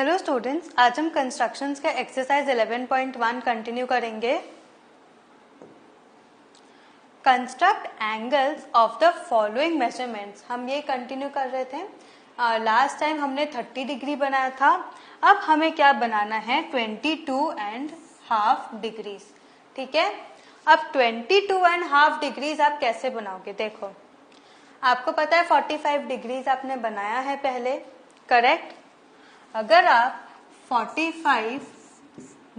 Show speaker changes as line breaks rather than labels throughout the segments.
Hello students, आज हम constructions का एक्सरसाइज 11.1 कंटिन्यू करेंगे। Construct angles of the following measurements, हम ये कंटिन्यू कर रहे थे। लास्ट टाइम हमने 30 डिग्री बनाया था, अब हमें क्या बनाना है 22.5 डिग्रीज। ठीक है, अब 22.5 डिग्रीज आप कैसे बनाओगे? देखो, आपको पता है 45 डिग्रीज आपने बनाया है पहले, करेक्ट। अगर आप 45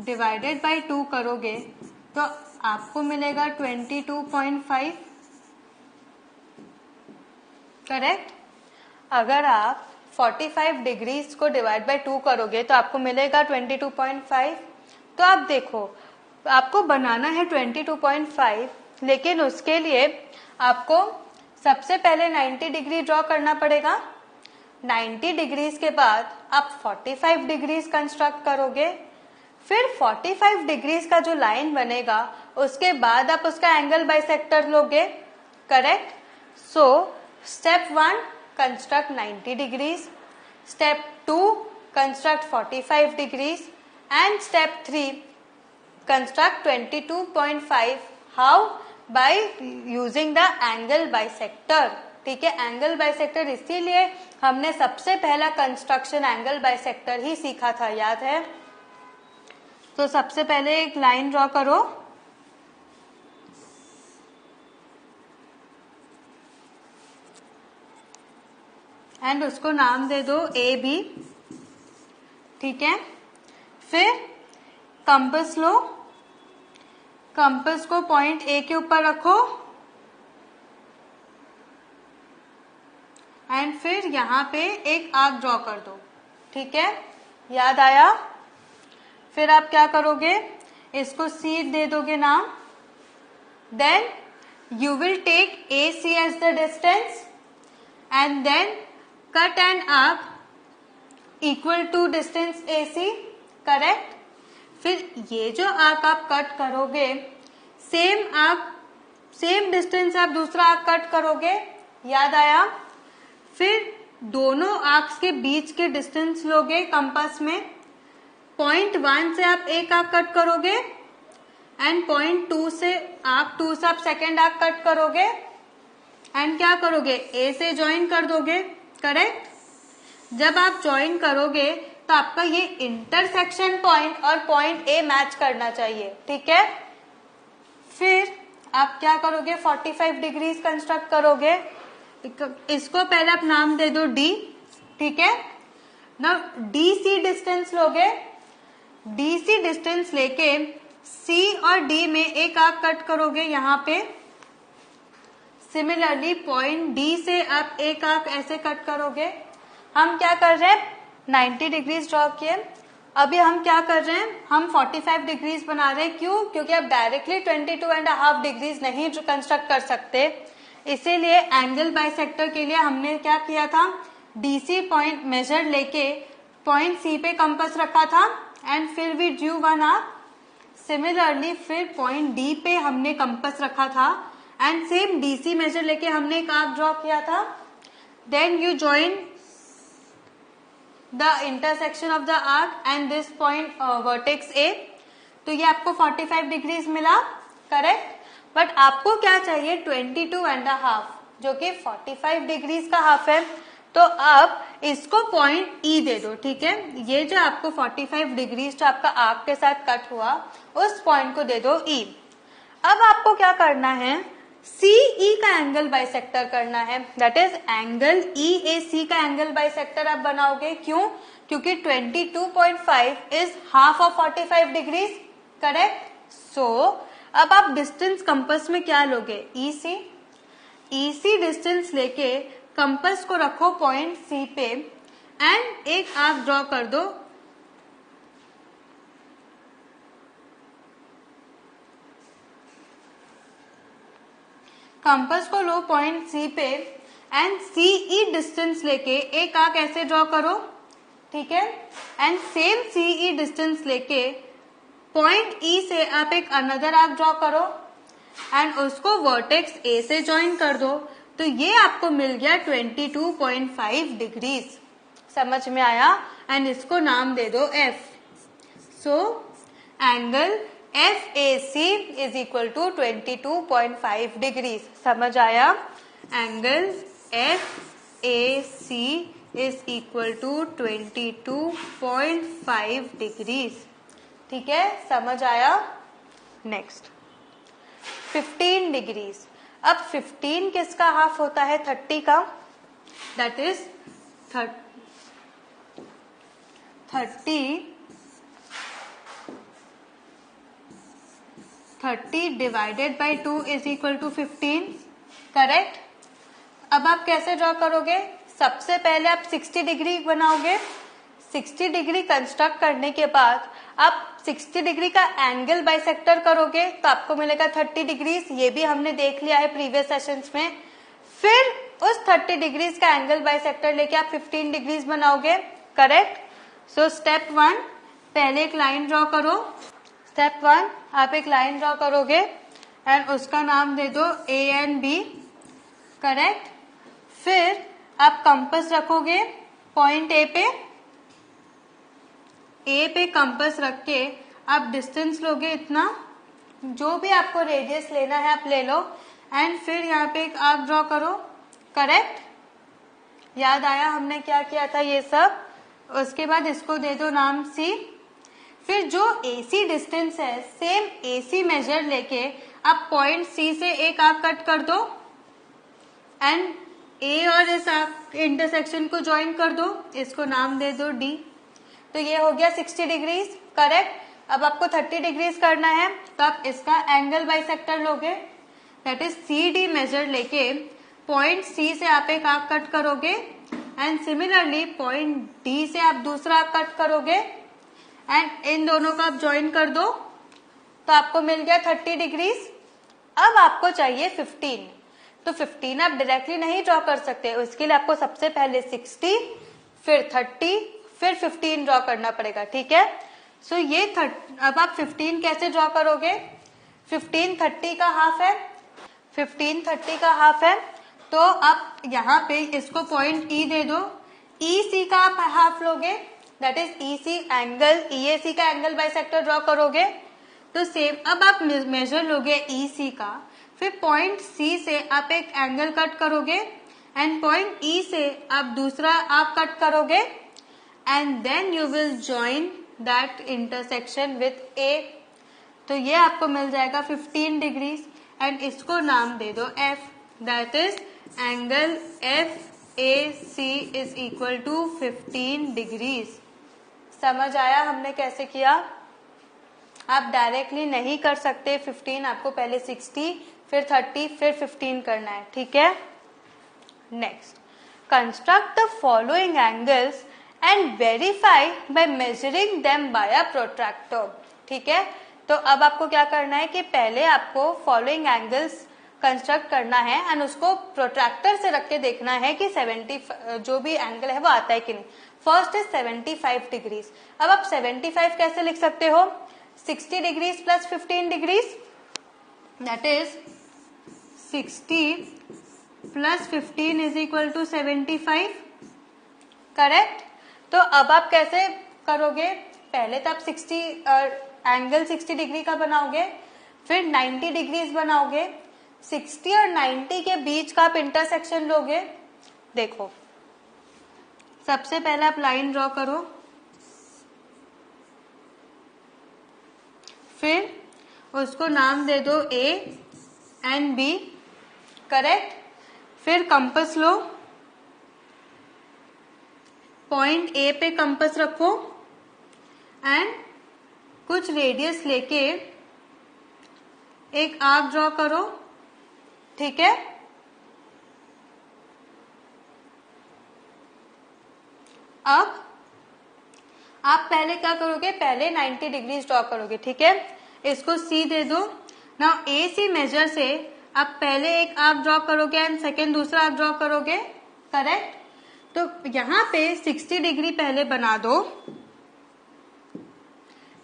डिवाइडेड बाई 2 करोगे तो आपको मिलेगा 22.5, करेक्ट। अगर आप 45 डिग्रीज को डिवाइड बाई 2 करोगे तो आपको मिलेगा 22.5। तो आप देखो, आपको बनाना है 22.5, लेकिन उसके लिए आपको सबसे पहले 90 डिग्री ड्रॉ करना पड़ेगा। 90 डिग्रीज के बाद आप 45 डिग्रीज कंस्ट्रक्ट करोगे, फिर 45 डिग्रीज का जो लाइन बनेगा उसके बाद आप उसका एंगल बाइसेक्टर लोगे, correct. So step 1 construct 90 degrees, step 2 construct 45 degrees and step 3 construct 22.5। How? By using the angle bisector. ठीक है, एंगल बाइसेक्टर इसीलिए हमने सबसे पहला कंस्ट्रक्शन एंगल बाइसेक्टर ही सीखा था, याद है? तो सबसे पहले एक लाइन ड्रॉ करो एंड उसको नाम दे दो ए बी। ठीक है, फिर कंपास लो, कंपास को पॉइंट ए के ऊपर रखो एंड फिर यहाँ पे एक आर्क ड्रॉ कर दो। ठीक है, याद आया? फिर आप क्या करोगे, इसको सी दे दोगे नाम। Then you will take A C as the distance and then cut an arc equal to distance A C, correct. फिर ये जो आर्क आप कट करोगे, सेम आर्क सेम डिस्टेंस आप दूसरा आर्क कट करोगे, याद आया? फिर दोनों आर्क्स के बीच के डिस्टेंस लोगे कंपास में। पॉइंट 1 से आप एक आर्क कट करोगे एंड पॉइंट 2 से आप सेकेंड आर्क कट करोगे एंड क्या करोगे, ए से ज्वाइन कर दोगे, करेक्ट। जब आप ज्वाइन करोगे तो आपका ये इंटरसेक्शन पॉइंट और पॉइंट ए मैच करना चाहिए। ठीक है, फिर आप क्या करोगे, 45 डिग्रीज कंस्ट्रक्ट करोगे। इसको पहले आप नाम दे दो डी। ठीक है ना, डी सी डिस्टेंस लोगे, डी सी डिस्टेंस लेके सी और डी में एक आर्क कट करोगे यहाँ पे। सिमिलरली पॉइंट डी से आप एक आर्क ऐसे कट करोगे। हम क्या कर रहे हैं, 90 डिग्रीज ड्रॉ किए, अभी हम क्या कर रहे हैं, हम 45 डिग्रीज बना रहे हैं। क्यों? क्योंकि आप डायरेक्टली 22.5 डिग्रीज नहीं कंस्ट्रक्ट कर सकते, इसीलिए एंगल बाइसेक्टर के लिए हमने क्या किया था, डीसी पॉइंट मेजर लेके पॉइंट सी पे कंपास रखा था एंड फिर we drew one arc. Similarly फिर पॉइंट डी पे हमने कंपास रखा था एंड सेम डीसी मेजर लेके हमने एक आर्क ड्रॉ किया था। Then you join the intersection of the arc and this point vertex A. तो ये आपको 45 डिग्रीज मिला, करेक्ट। बट आपको क्या चाहिए, 22.5, जो कि 45 डिग्रीज का हाफ है। तो आप इसको पॉइंट ई दे दो। ठीक है, ये जो आपको 45 डिग्रीज जो आपका आर्क के साथ कट हुआ, उस पॉइंट को दे दो ई। अब आपको क्या करना है, सीई का एंगल बाइसेक्टर करना है, that is angle E A C का एंगल बाइसेक्टर आप बनाओगे। क्यों? क्योंकि 22.5 is half of 45 degrees, correct. So अब आप डिस्टेंस कंपास में क्या लोगे, ई सी। ई सी डिस्टेंस लेके कंपास को रखो पॉइंट सी पे एंड एक आर्क ड्रॉ कर दो। कंपास को लो पॉइंट सी पे एंड सीई डिस्टेंस लेके एक आर्क ऐसे ड्रॉ करो। ठीक है, एंड सेम सीई डिस्टेंस लेके पॉइंट ई से आप एक अनदर आर्क ड्रॉ करो एंड उसको वर्टेक्स ए से ज्वाइन कर दो। तो ये आपको मिल गया 22.5 डिग्रीज। समझ में आया? एंड इसको नाम दे दो F. So angle FAC is equal to 22.5 degrees. समझ आया? Angle FAC is equal to 22.5 degrees. ठीक है, समझ आया? Next 15 degrees. अब 15 किसका हाफ होता है? 30 का. That is 30 divided by 2 is equal to 15. Correct. अब आप कैसे ड्रॉ करोगे? सबसे पहले आप 60 डिग्री बनाओगे. 60 डिग्री कंस्ट्रक्ट करने के बाद आप 60 डिग्री का एंगल बाइसेक्टर करोगे तो आपको मिलेगा 30 डिग्रीज. ये भी हमने देख लिया है प्रीवियस सेशंस में. फिर उस 30 डिग्रीज का एंगल बाइसेक्टर लेके आप 15 डिग्रीज बनाओगे. करेक्ट. सो स्टेप 1, पहले एक लाइन ड्रॉ करो. स्टेप 1, आप एक लाइन ड्रॉ करोगे एंड उसका नाम दे दो A एंड B. करेक्ट. फिर आप कंपास रखोगे पॉइंट A पे. A पे कंपास रख के आप डिस्टेंस लोगे इतना, जो भी आपको रेडियस लेना है आप ले लो. एंड फिर यहाँ पे एक आर्क ड्रॉ करो. करेक्ट. याद आया हमने क्या किया था ये सब? उसके बाद इसको दे दो नाम C. फिर जो AC डिस्टेंस है सेम AC मेजर लेके आप पॉइंट C से एक आर्क कट कर दो एंड A और इस आर्क इंटरसेक्शन को ज्वाइन कर दो. इसको नाम दे दो D. तो ये हो गया 60 डिग्रीज. करेक्ट. अब आपको 30 डिग्रीज करना है तो आप इसका एंगल बाइसेक्टर लोगे. दैट इज CD मेजर लेके पॉइंट C से आप एक आर्क कट करोगे एंड सिमिलरली पॉइंट D से आप दूसरा आर्क कट करोगे एंड इन दोनों को आप ज्वाइन कर दो तो आपको मिल गया 30 डिग्रीज. अब आपको चाहिए 15. तो 15 आप डायरेक्टली नहीं ड्रॉ कर सकते. उसके लिए आपको सबसे पहले 60, फिर 30, फिर 15 ड्रॉ करना पड़ेगा. ठीक है. सो ये अब आप 15 कैसे ड्रॉ करोगे? 15 30 का हाफ है. 15 30 का हाफ है तो आप यहाँ पे इसको पॉइंट E दे दो. EC का आप हाफ लोगे. That is EC angle EAC का एंगल बाइसेक्टर ड्रॉ करोगे. तो सेम अब आप मेजर लोगे EC का. फिर पॉइंट C से आप एक एंगल कट करोगे एंड पॉइंट E से आप दूसरा आर्क कट करोगे and then you will join that intersection with A. तो ये आपको मिल जाएगा 15 डिग्रीज एंड इसको नाम दे दो F. That is angle FAC is equal to 15 degrees. समझ आया हमने कैसे किया? आप डायरेक्टली नहीं कर सकते 15. आपको पहले 60, फिर 30, फिर 15 करना है. ठीक है. Next, construct the following angles and verify by measuring them by a protractor. ठीक है. तो अब आपको क्या करना है कि पहले आपको फॉलोइंग एंगल्स कंस्ट्रक्ट करना है एंड उसको प्रोट्रैक्टर से रख के देखना है कि 70 जो भी एंगल है वो आता है कि नहीं. First is 75 degrees. अब आप 75 कैसे लिख सकते हो? 60 degrees plus 15 degrees. That is 60 plus 15 is equal to 75. Correct. तो अब आप कैसे करोगे? पहले तो आप 60 एंगल 60 डिग्री का बनाओगे, फिर 90 डिग्रीज बनाओगे. 60 और 90 के बीच का आप इंटरसेक्शन लोगे. देखो, सबसे पहले आप लाइन ड्रॉ करो. फिर उसको नाम दे दो A एंड B. करेक्ट. फिर कंपास लो. पॉइंट A पे कंपास रखो एंड कुछ रेडियस लेके एक आर्क ड्रॉ करो. ठीक है. अब आप पहले क्या करोगे? पहले 90 डिग्रीज ड्रॉ करोगे. ठीक है. इसको C दे दो. नाउ AC मेजर से आप पहले एक आर्क ड्रॉ करोगे एंड सेकेंड दूसरा आर्क ड्रॉ करोगे. करेक्ट. तो यहाँ पे 60 डिग्री पहले बना दो.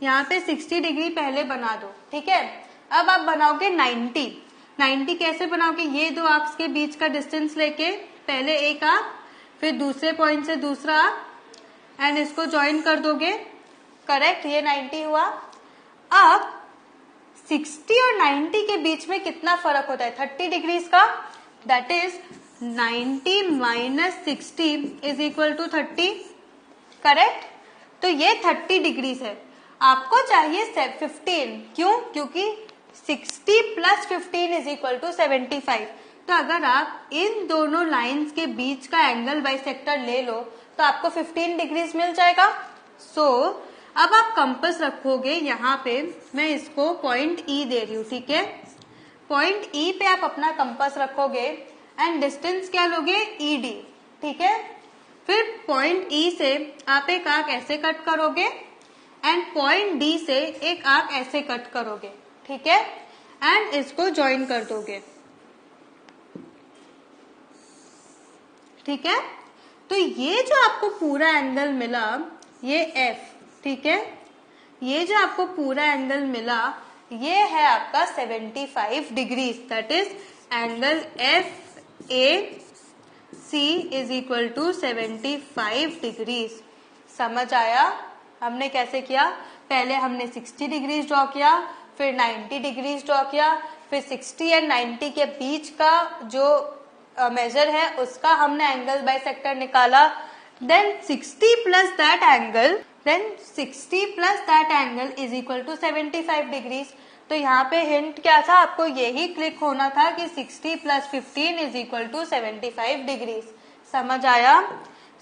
यहाँ पे 60 डिग्री पहले बना दो. ठीक है. अब आप बनाओगे 90. 90 कैसे बनाओगे? ये दो आर्क्स के बीच का डिस्टेंस लेके पहले एक आर्क, फिर दूसरे पॉइंट से दूसरा आर्क एंड इसको ज्वाइन कर दोगे, करेक्ट, ये 90 हुआ। अब 60 और 90 के बीच में कितना फर्क होता है? 30 डिग्रीज का, that is 90 minus 60 is equal to 30, correct. तो ये 30 डिग्रीज है, आपको चाहिए 15, क्यों? क्योंकि 60 प्लस 15 इज इक्वल टू 75। तो अगर आप इन दोनों लाइंस के बीच का एंगल बाइसेक्टर ले लो तो आपको 15 डिग्रीज मिल जाएगा। सो अब आप कंपास रखोगे यहाँ पे, मैं इसको पॉइंट ई दे रही हूँ, ठीक है। पॉइंट ई पे आप अपना कंपास रखोगे एंड डिस्टेंस क्या लोगे? ED, ठीक है। फिर पॉइंट ई से आप एक आर्क ऐसे कट करोगे एंड पॉइंट डी से एक आर्क ऐसे कट करोगे, ठीक है, एंड इसको ज्वाइन कर दोगे, ठीक है। तो ये जो आपको पूरा एंगल मिला, ये F, ठीक है, ये जो आपको पूरा एंगल मिला ये है आपका 75 degrees, that is angle FAC is equal to 75 degrees. समझ आया हमने कैसे किया? पहले हमने 60 डिग्रीज ड्रॉ किया, फिर 90 डिग्रीज ड्रॉ किया, फिर 60 एंड 90 के बीच का जो मेजर है उसका हमने एंगल बाइसेक्टर निकाला, then 60 plus that angle is equal to 75 degrees. तो यहाँ पे हिंट क्या था? आपको यही क्लिक होना था कि 60 plus 15 is equal to 75 degrees. समझ आया?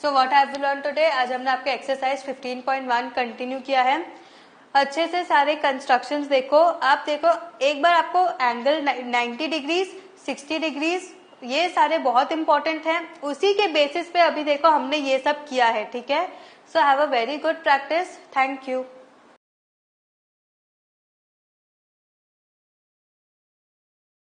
So what have we learn today? आज हमने आपके एक्सरसाइज 15.1 कंटिन्यू किया है। अच्छे से सारे कंस्ट्रक्शंस देखो, आप देखो एक बार आपको एंगल 90 डिग्रीज, 60 डिग्रीज, ये सारे बहुत इंपॉर्टेंट हैं। उसी के बेसिस पे अभी देखो हमने ये सब किया है, ठीक है। So have a very good practice. Thank you.